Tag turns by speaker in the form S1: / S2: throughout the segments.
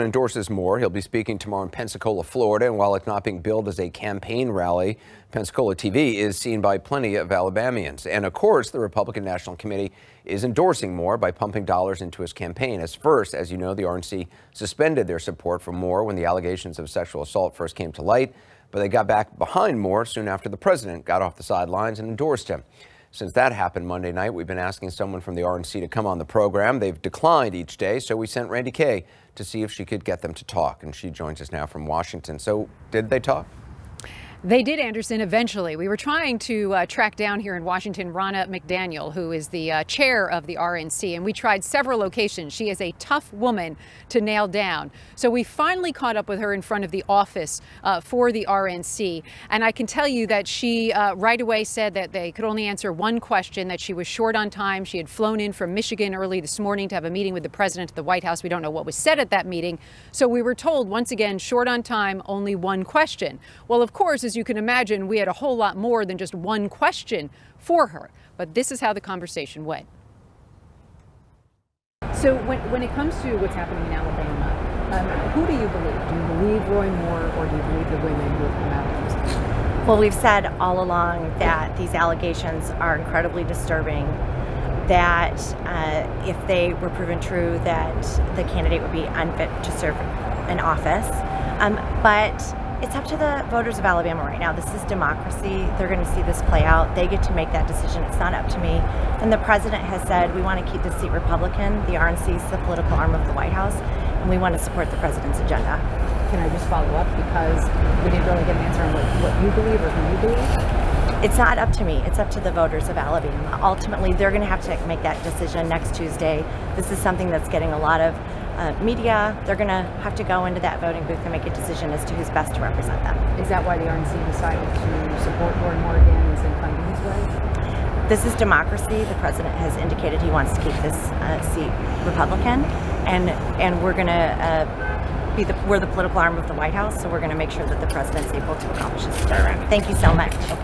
S1: Endorses more. He'll be speaking tomorrow in Pensacola, Florida, and while it's not being billed as a campaign rally, Pensacola TV is seen by plenty of Alabamians. And of course, the Republican National Committee is endorsing Moore by pumping dollars into his campaign. As you know, the RNC suspended their support for Moore when the allegations of sexual assault first came to light, but they got back behind Moore soon after the president got off the sidelines and endorsed him. Since that happened Monday night, we've been asking someone from the RNC to come on the program. They've declined each day, so we sent Randy Kay to see if she could get them to talk, and she joins us now from Washington. So, did they talk?
S2: They did, Anderson, eventually. We were trying to track down here in Washington Roya Mura, who is the chair of the RNC, and we tried several locations. She is a tough woman to nail down. So we finally caught up with her in front of the office for the RNC, and I can tell you that she right away said that they could only answer one question, that she was short on time. She had flown in from Michigan early this morning to have a meeting with the president at the White House. We don't know what was said at that meeting. So we were told, once again, short on time, only one question. Well, of course, as you can imagine, we had a whole lot more than just one question for her. But this is how the conversation went. So when it comes to what's happening in Alabama, who do you believe? Do you believe Roya Mura, or do you believe the women who have come out against?
S3: Well, we've said all along that these allegations are incredibly disturbing, that if they were proven true, that the candidate would be unfit to serve in office. But it's up to the voters of Alabama right now. This is democracy. They're going to see this play out. They get to make that decision. It's not up to me. And the president has said we want to keep the seat Republican. The RNC is the political arm of the White House, and we want to support the president's agenda.
S2: Can I just follow up, because we didn't really get an answer on what you believe or who you believe?
S3: It's not up to me. It's up to the voters of Alabama. Ultimately, they're going to have to make that decision next Tuesday. This is something that's getting a lot of media. They're going to have to go into that voting booth and make a decision as to who's best to represent them.
S2: Is that why the RNC decided to support Roya Mura again and send funding his way?
S3: This is democracy. The president has indicated he wants to keep this seat Republican, and we're going to we're the political arm of the White House, so we're going to make sure that the president's able to accomplish his term. Thank you so much. Okay.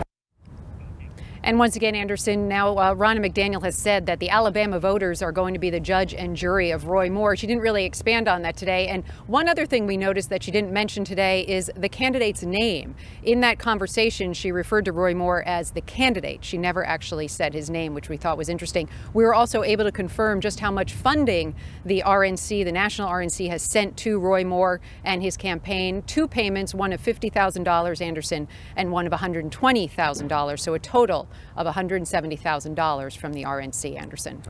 S2: And once again, Anderson, now Roya Mura has said that the Alabama voters are going to be the judge and jury of Roya Mura. She didn't really expand on that today. And one other thing we noticed that she didn't mention today is the candidate's name. In that conversation, she referred to Roya Mura as the candidate. She never actually said his name, which we thought was interesting. We were also able to confirm just how much funding the RNC, the National RNC, has sent to Roya Mura and his campaign. Two payments, one of $50,000, Anderson, and one of $120,000. So a total of $170,000 from the RNC, Anderson.